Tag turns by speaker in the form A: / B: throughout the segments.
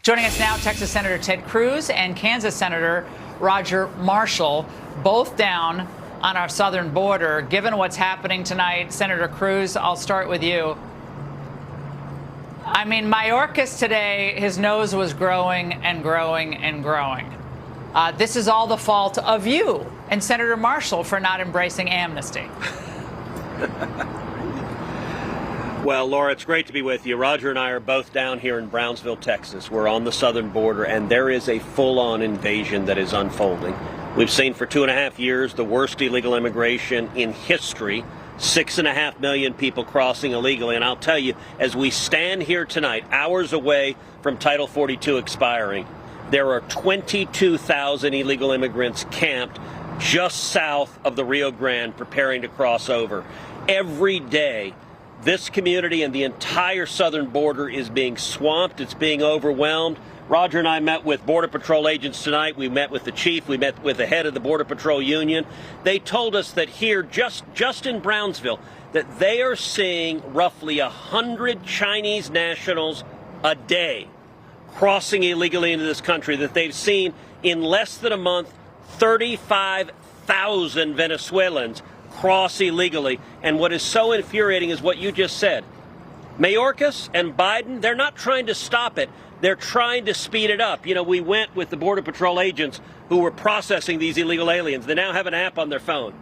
A: Joining us now, Texas Senator Ted Cruz and Kansas Senator Roger Marshall, both down on our southern border. Given what's happening tonight, Senator Cruz, I'll start with you. I mean, Mayorkas today, his nose was growing and growing and growing. This is all the fault of you and Senator Marshall for not embracing amnesty.
B: Well, Laura, it's great to be with you. Roger and I are both down here in Brownsville, Texas. We're on the southern border, and there is a full-on invasion that is unfolding. We've seen for 2.5 years the worst illegal immigration in history, 6.5 million people crossing illegally. And I'll tell you, as we stand here tonight, hours away from Title 42 expiring, there are 22,000 illegal immigrants camped just south of the Rio Grande preparing to cross over. Every day, this community and the entire southern border is being swamped. It's being overwhelmed. Roger and I met with Border Patrol agents tonight. We met with the chief. We met with the head of the Border Patrol Union. They told us that here, just in Brownsville, that they are seeing roughly 100 Chinese nationals a day crossing illegally into this country, that they've seen in less than a month 35,000 Venezuelans cross illegally. And what is so infuriating is what you just said. Mayorkas and Biden, they're not trying to stop it. They're trying to speed it up. You know, we went with the Border Patrol agents who were processing these illegal aliens. They now have an app on their phone.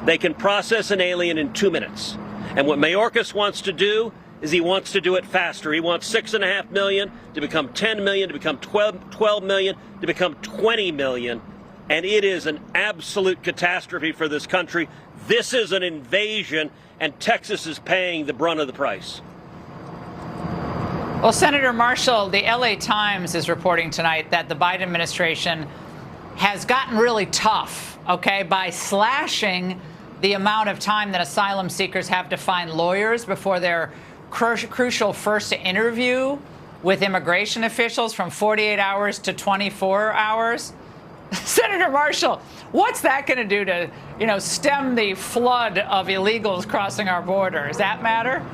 B: They can process an alien in 2 minutes. And what Mayorkas wants to do is he wants to do it faster. He wants 6.5 million to become 10 million, to become 12 million, to become 20 million. And it is an absolute catastrophe for this country. This is an invasion, and Texas is paying the brunt of the price.
A: Well, Senator Marshall, the LA Times is reporting tonight that the Biden administration has gotten really tough, okay, by slashing the amount of time that asylum seekers have to find lawyers before their crucial first interview with immigration officials from 48 hours to 24 hours. Senator Marshall, what's that going to do to, stem the flood of illegals crossing our border? Does that matter?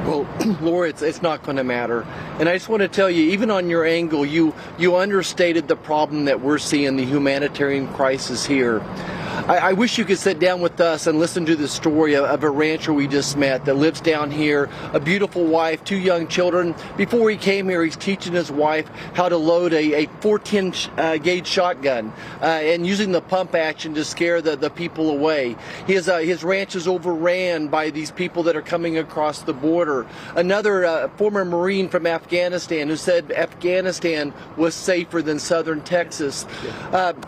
C: Well, Laura, it's not going to matter. And I just want to tell you, even on your angle, you understated the problem that we're seeing, the humanitarian crisis here. I wish you could sit down with us and listen to the story of a rancher we just met that lives down here, a beautiful wife, 2 young children. Before he came here, he's teaching his wife how to load a 410 gauge shotgun and using the pump action to scare the people away. His ranch is overran by these people that are coming across the border. Another former Marine from Afghanistan who said Afghanistan was safer than southern Texas.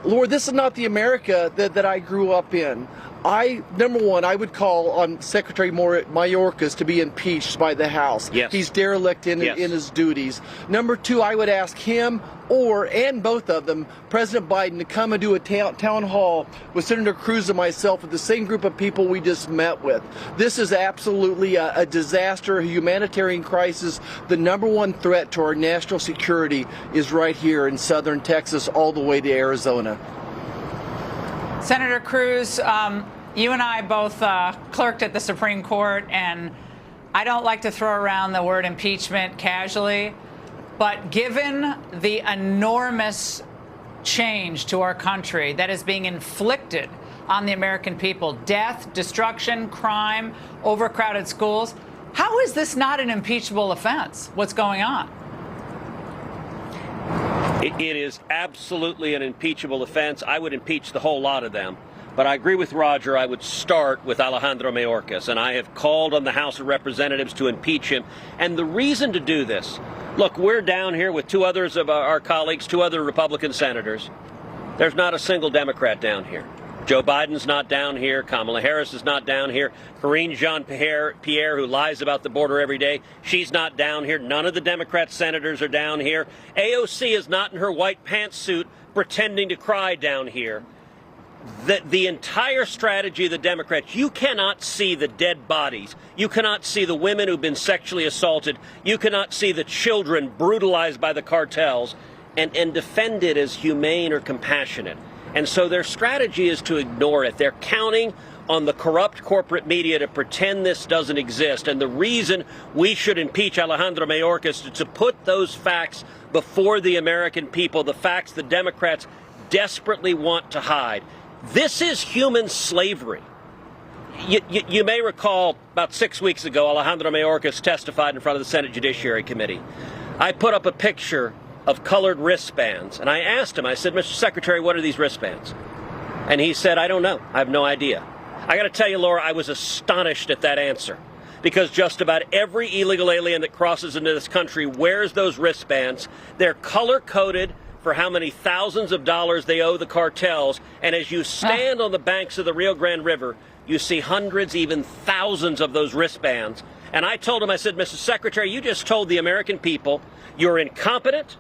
C: Lord, this is not the America that I grew up in. Number one, I would call on Secretary Mayorkas to be impeached by the House.
B: Yes.
C: He's derelict in his duties. Number two, I would ask him and both of them, President Biden, to come and do a town hall with Senator Cruz and myself with the same group of people we just met with. This is absolutely a disaster, a humanitarian crisis. The number one threat to our national security is right here in southern Texas all the way to Arizona.
A: Senator Cruz, you and I both clerked at the Supreme Court, and I don't like to throw around the word impeachment casually, but given the enormous change to our country that is being inflicted on the American people, death, destruction, crime, overcrowded schools, how is this not an impeachable offense? What's going on?
B: It is absolutely an impeachable offense. I would impeach the whole lot of them. But I agree with Roger. I would start with Alejandro Mayorkas, and I have called on the House of Representatives to impeach him. And the reason to do this, look, we're down here with 2 others of our colleagues, 2 other Republican senators. There's not a single Democrat down here. Joe Biden's not down here. Kamala Harris is not down here. Karine Jean-Pierre, who lies about the border every day, she's not down here. None of the Democrat senators are down here. AOC is not in her white pantsuit pretending to cry down here. The entire strategy of the Democrats, you cannot see the dead bodies. You cannot see the women who've been sexually assaulted. You cannot see the children brutalized by the cartels and defend it as humane or compassionate. And so their strategy is to ignore it. They're counting on the corrupt corporate media to pretend this doesn't exist. And the reason we should impeach Alejandro Mayorkas is to put those facts before the American people, the facts the Democrats desperately want to hide. This is human slavery. You may recall about 6 weeks ago, Alejandro Mayorkas testified in front of the Senate Judiciary Committee. I put up a picture of colored wristbands, and I asked him, I said, Mr. Secretary, what are these wristbands? And he said, I don't know. I have no idea. I got to tell you, Laura, I was astonished at that answer, because just about every illegal alien that crosses into this country wears those wristbands. They're color-coded for how many thousands of dollars they owe the cartels. And as you stand on the banks of the Rio Grande River, you see hundreds, even thousands of those wristbands. And I told him, I said, Mr. Secretary, you just told the American people you're incompetent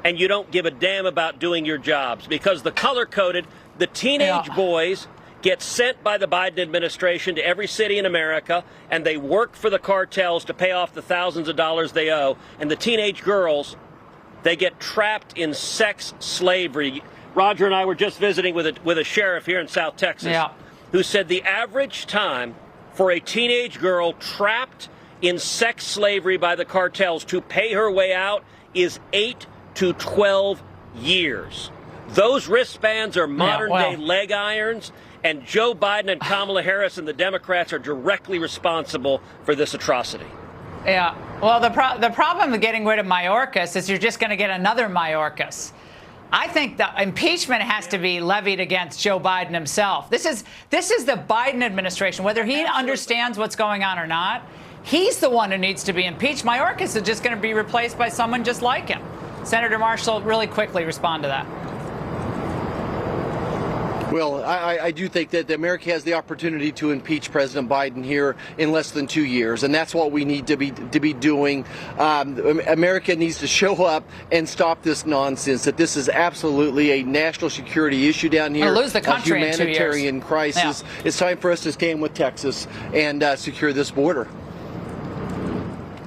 B: and you don't give a damn about doing your jobs, because the color-coded, the teenage boys get sent by the Biden administration to every city in America, and they work for the cartels to pay off the thousands of dollars they owe. And the teenage girls, they get trapped in sex slavery. Roger and I were just visiting with a sheriff here in South Texas who said the average time for a teenage girl trapped in sex slavery by the cartels to pay her way out is 8 to 12 years. Those wristbands are modern-day leg irons, and Joe Biden and Kamala Harris and the Democrats are directly responsible for this atrocity.
A: Yeah. Well, the problem with getting rid of Mayorkas is you're just going to get another Mayorkas. I think the impeachment has to be levied against Joe Biden himself. This is the Biden administration, whether he understands what's going on or not. He's the one who needs to be impeached. Mayorkas is just going to be replaced by someone just like him. Senator Marshall, really quickly respond to that.
C: Well, I do think that America has the opportunity to impeach President Biden here in less than 2 years, and that's what we need to be doing. America needs to show up and stop this nonsense. That this is absolutely a national security issue down here.
A: We'll lose the country
C: a humanitarian
A: in 2 years.
C: crisis.
A: Yeah.
C: It's time for us to stand with Texas and secure this border.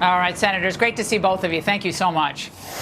A: All right, Senators, great to see both of you. Thank you so much.